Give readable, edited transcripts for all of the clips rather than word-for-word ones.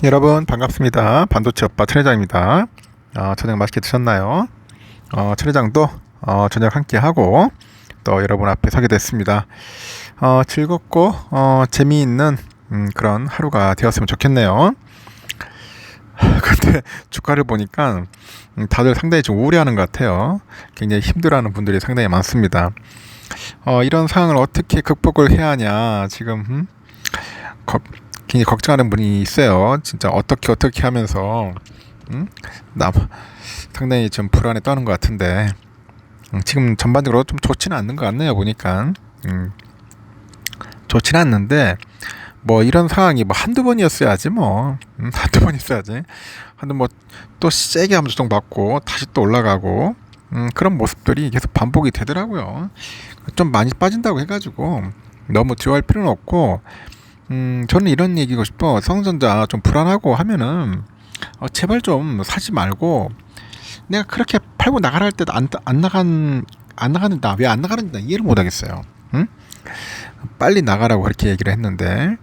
여러분 반갑습니다. 반도체 오빠 천회장입니다. 저녁 맛있게 드셨나요? 천회장도 저녁 함께 하고 또 여러분 앞에 서게 됐습니다. 즐겁고 재미있는 그런 하루가 되었으면 좋겠네요. 근데 주가를 보니까 다들 상당히 좀 우울해하는 것 같아요. 굉장히 힘들어하는 분들이 상당히 많습니다. 이런 상황을 어떻게 극복을 해야 하냐 지금 굉장히 걱정하는 분이 있어요. 진짜 어떻게 하면서 남 상당히 좀 불안에 떠는 것 같은데 지금 전반적으로 좀 좋지는 않는 것 같네요. 보니까 좋지는 않는데 뭐 이런 상황이 뭐 한두 번이었어야지 뭐 한두 번 있어야지 한두 뭐 또 세게 한번 조정받고 다시 또 올라가고 그런 모습들이 계속 반복이 되더라고요. 좀 많이 빠진다고 해가지고 너무 두려워할 필요는 없고 저는 이런 얘기고 싶어. 성전자 좀 불안하고 하면은 제발 좀 사지 말고 내가 그렇게 팔고 나가라 할 때도 안 나가는다. 왜 안 나가는지 이해를 못 하겠어요. 응? 빨리 나가라고 그렇게 얘기를 했는데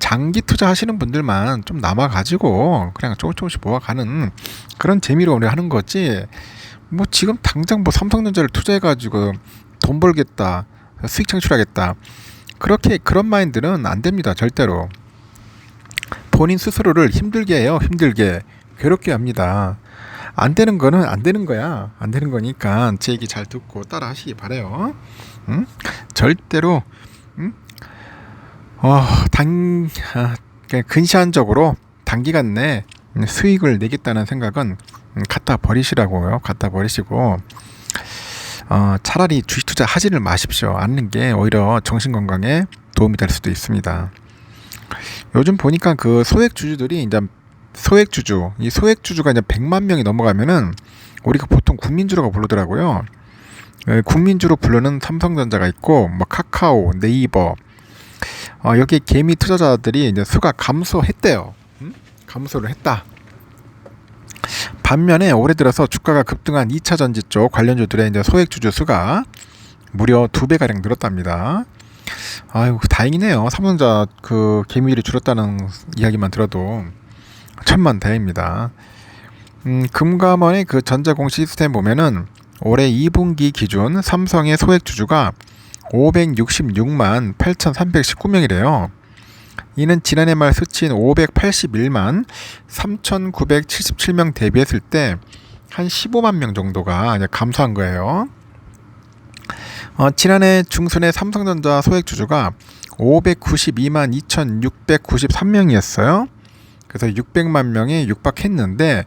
장기 투자 하시는 분들만 좀 남아 가지고 그냥 조금씩 모아가는 그런 재미로 우리 하는 거지. 뭐 지금 당장 뭐 삼성전자를 투자해 가지고 돈 벌겠다. 수익 창출하겠다. 그렇게 그런 마인드는 안 됩니다. 절대로. 본인 스스로를 힘들게 해요. 힘들게 괴롭게 합니다. 안 되는 거는 안 되는 거야. 안 되는 거니까 제 얘기 잘 듣고 따라 하시기 바래요. 응? 절대로 어, 단 그냥 근시안적으로 단기간 내 수익을 내겠다는 생각은 갖다 버리시라고요. 갖다 버리시고 차라리 주식 투자 하지를 마십시오. 않는 게 오히려 정신 건강에 도움이 될 수도 있습니다. 요즘 보니까 그 소액주주들이 이제 이 소액주주가 이제 100만 명이 넘어가면은 우리가 보통 국민주라고 부르더라고요. 국민주로 부르는 삼성전자가 있고 뭐 카카오, 네이버 여기 개미 투자자들이 이제 수가 감소했대요. 감소를 했다. 반면에 올해 들어서 주가가 급등한 2차 전지 쪽 관련주들의 이제 소액주주 수가 무려 2배가량 늘었답니다. 아유, 다행이네요. 삼성전자 그 개미들이 줄었다는 이야기만 들어도 천만다행입니다. 금감원의 그 전자공시 시스템 보면은 올해 2분기 기준 삼성의 소액주주가 566만 8,319명이래요. 이는 지난해 말 수치인 581만 3,977명 대비했을 때 한 15만 명 정도가 감소한 거예요. 지난해 중순에 삼성전자 소액주주가 592만 2,693명이었어요. 그래서 600만 명이 육박했는데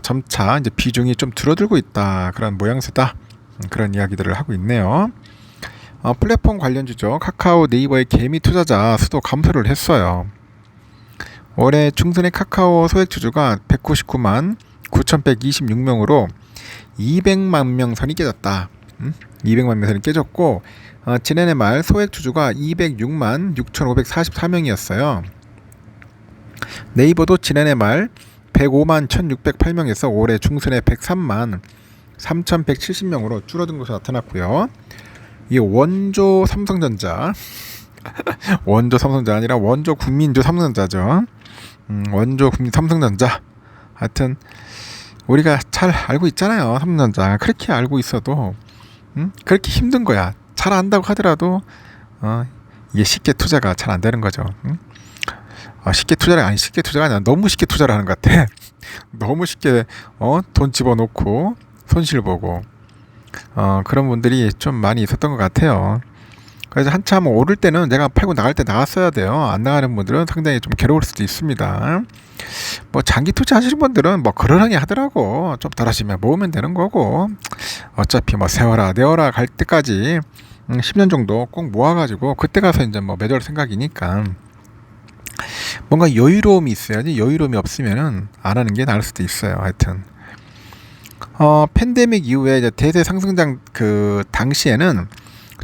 점차 이제 비중이 좀 줄어들고 있다. 그런 모양새다. 그런 이야기들을 하고 있네요. 플랫폼 관련주죠. 카카오, 네이버의 개미 투자자 수도 감소를 했어요. 올해 중순의 카카오 소액주주가 199만 9,126명으로 200만 명 선이 깨졌다. 200만 명 선이 깨졌고 지난해 말 소액주주가 206만 6,544명이었어요. 네이버도 지난해 말 105만 1,608명에서 올해 중순에 103만 3,170명으로 줄어든 것으로 나타났고요. 이 원조 삼성전자 원조 삼성전자 아니라 원조 국민주 삼성전자죠. 원조 국민 삼성전자 하여튼 우리가 잘 알고 있잖아요. 삼성전자 그렇게 알고 있어도 그렇게 힘든 거야. 잘 안다고 하더라도 이게 쉽게 투자가 잘 안 되는 거죠. 쉽게 투자가 아니라 너무 쉽게 투자를 하는 것 같아. 너무 쉽게 돈 집어넣고 손실 보고 그런 분들이 좀 많이 있었던 것 같아요. 그래서 한참 오를 때는 내가 팔고 나갈 때 나갔어야 돼요. 안 나가는 분들은 상당히 좀 괴로울 수도 있습니다. 뭐 장기 투자 하시는 분들은 뭐 그러려니 하더라고. 좀 덜 하시면 모으면 되는 거고 어차피 뭐 세워라 내워라 갈 때까지 10년 정도 꼭 모아가지고 그때 가서 이제 뭐 매도할 생각이니까 뭔가 여유로움이 있어야지. 여유로움이 없으면은 안 하는 게 나을 수도 있어요. 하여튼 팬데믹 이후에 이제 대세 상승장 그 당시에는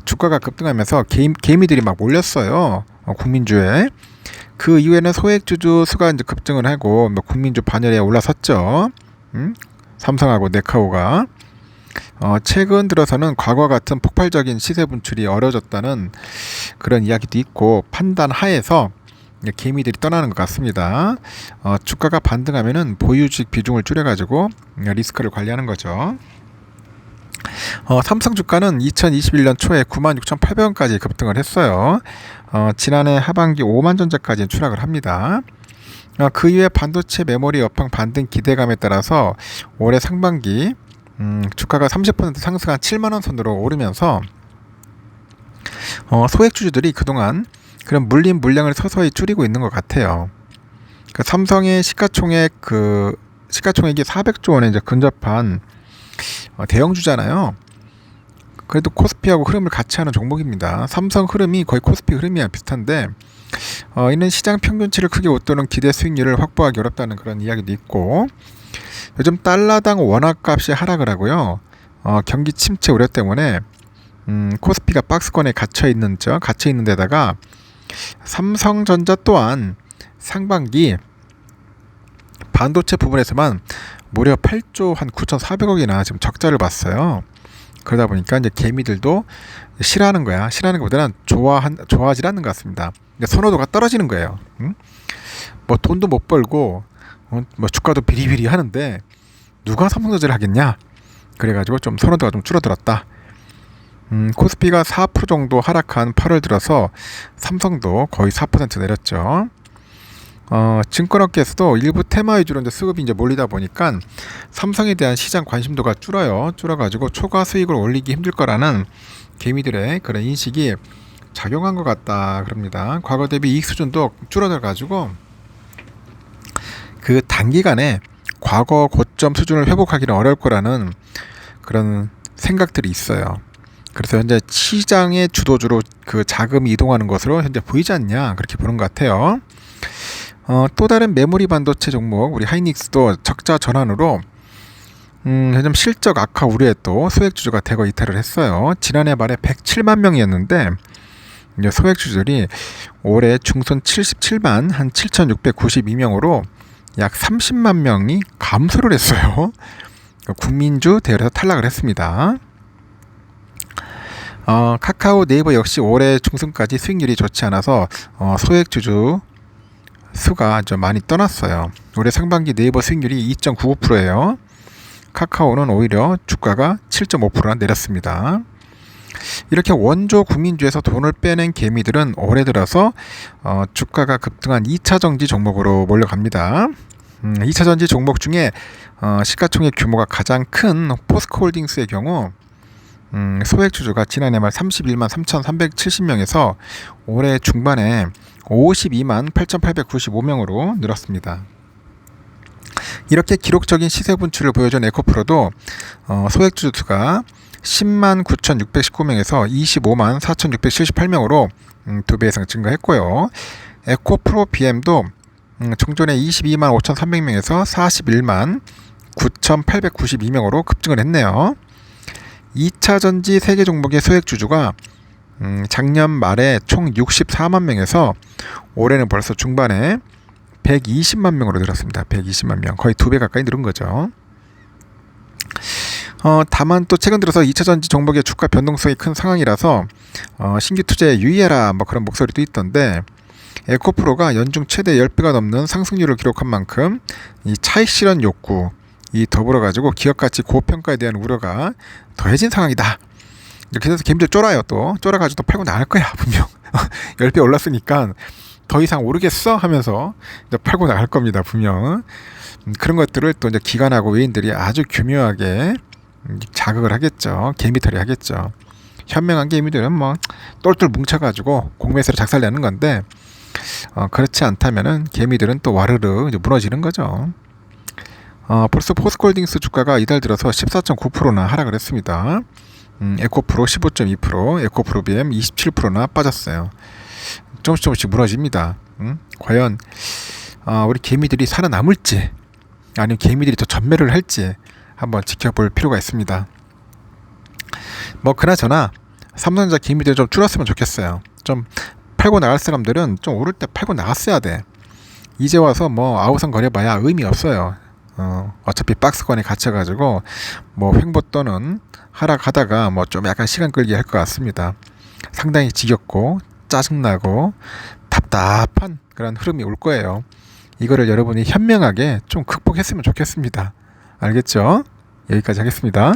주가가 급등하면서 개미들이 막 몰렸어요. 국민주에. 그 이후에는 소액주주 수가 이제 급등을 하고 뭐 국민주 반열에 올라섰죠. 삼성하고 네카오가. 최근 들어서는 과거 같은 폭발적인 시세 분출이 어려워졌다는 그런 이야기도 있고 판단 하에서 개미들이 떠나는 것 같습니다. 주가가 반등하면은 보유주식 비중을 줄여가지고 리스크를 관리하는 거죠. 삼성 주가는 2021년 초에 96,800원까지 급등을 했어요. 지난해 하반기 5만 전자까지 추락을 합니다. 그 이후에 반도체 메모리 여팡 반등 기대감에 따라서 올해 상반기 주가가 30% 상승한 7만원 선으로 오르면서 소액주주들이 그동안 그런 물린 물량을 서서히 줄이고 있는 것 같아요. 삼성의 시가총액이 400조 원에 이제 근접한 대형주잖아요. 그래도 코스피하고 흐름을 같이 하는 종목입니다. 삼성 흐름이 거의 코스피 흐름이랑 비슷한데 이는 시장 평균치를 크게 웃도는 기대 수익률을 확보하기 어렵다는 그런 이야기도 있고, 요즘 달러당 원화값이 하락을 하고요. 경기 침체 우려 때문에 코스피가 박스권에 갇혀 있는 데다가 삼성전자 또한 상반기 반도체 부분에서만 무려 8조 한 9,400억이나 지금 적자를 봤어요. 그러다 보니까 이제 개미들도 싫어하는 거야. 싫어하는 것보다는 좋아하지 않는 것 같습니다. 선호도가 떨어지는 거예요. 뭐 돈도 못 벌고 뭐 주가도 비리비리 하는데 누가 삼성전자를 하겠냐? 그래가지고 좀 선호도가 좀 줄어들었다. 코스피가 4% 정도 하락한 8월 들어서 삼성도 거의 4% 내렸죠. 증권업계에서도 일부 테마 위주로 이제 수급이 이제 몰리다 보니까 삼성에 대한 시장 관심도가 줄어가지고 초과 수익을 올리기 힘들 거라는 개미들의 그런 인식이 작용한 것 같다 그럽니다. 과거 대비 이익 수준도 줄어들어가지고 그 단기간에 과거 고점 수준을 회복하기는 어려울 거라는 그런 생각들이 있어요. 그래서 현재 시장의 주도주로 그 자금이 이동하는 것으로 현재 보이지 않냐, 그렇게 보는 것 같아요. 또 다른 메모리 반도체 종목 우리 하이닉스도 적자 전환으로 요즘 실적 악화 우려에 또 소액주주가 대거 이탈을 했어요. 지난해 말에 107만 명이었는데 이제 소액주주들이 올해 중순 77만 한 7,692명으로 약 30만 명이 감소를 했어요. 국민주 대열에서 탈락을 했습니다. 카카오, 네이버 역시 올해 중순까지 수익률이 좋지 않아서 소액주주 수가 좀 많이 떠났어요. 올해 상반기 네이버 수익률이 2.99%예요. 카카오는 오히려 주가가 7.5%나 내렸습니다. 이렇게 원조 국민주에서 돈을 빼낸 개미들은 올해 들어서 주가가 급등한 2차전지 종목으로 몰려갑니다. 2차전지 종목 중에 시가총액 규모가 가장 큰 포스코홀딩스의 경우 소액주주가 지난해 말 31만 3,370명에서 올해 중반에 52만 8,895명으로 늘었습니다. 이렇게 기록적인 시세 분출을 보여준 에코프로도 소액주주 수가 10만 9,619명에서 25만 4,678명으로 2배 이상 증가했고요. 에코프로 BM도 종전에 22만 5,300명에서 41만 9,892명으로 급증을 했네요. 2차전지 세계 종목의 소액주주가 작년 말에 총 64만 명에서 올해는 벌써 중반에 120만 명으로 늘었습니다. 120만 명. 거의 2배 가까이 늘은 거죠. 다만 또 최근 들어서 2차전지 종목의 주가 변동성이 큰 상황이라서 신규 투자에 유의해라 뭐 그런 목소리도 있던데, 에코프로가 연중 최대 10배가 넘는 상승률을 기록한 만큼 이 차익 실현 욕구, 이 더불어가지고 기업가치 고평가에 대한 우려가 더해진 상황이다. 이렇게 해서 개미들 쫄아요. 또 쫄아가지고 또 팔고 나갈 거야 분명. 10배 올랐으니까 더 이상 오르겠어 하면서 이제 팔고 나갈 겁니다 분명. 그런 것들을 또 이제 기관하고 외인들이 아주 교묘하게 자극을 하겠죠. 개미털이 하겠죠. 현명한 개미들은 뭐 똘똘 뭉쳐가지고 공매수로 작살내는 건데, 그렇지 않다면은 개미들은 또 와르르 이제 무너지는 거죠. 벌써 포스코홀딩스 주가가 이달 들어서 14.9%나 하락을 했습니다. 에코프로 15.2%, 에코프로 BM 27%나 빠졌어요. 조금씩 무너집니다. 과연 우리 개미들이 살아남을지 아니면 개미들이 더 전멸을 할지 한번 지켜볼 필요가 있습니다. 뭐 그나저나 삼성전자 개미들 좀 줄었으면 좋겠어요. 좀 팔고 나갈 사람들은 좀 오를 때 팔고 나갔어야 돼. 이제 와서 뭐 아우성거려봐야 의미 없어요. 어차피 박스권에 갇혀가지고 뭐 횡보 또는 하락하다가 뭐 좀 약간 시간 끌기 할 것 같습니다. 상당히 지겹고 짜증나고 답답한 그런 흐름이 올 거예요. 이거를 여러분이 현명하게 좀 극복했으면 좋겠습니다. 알겠죠? 여기까지 하겠습니다.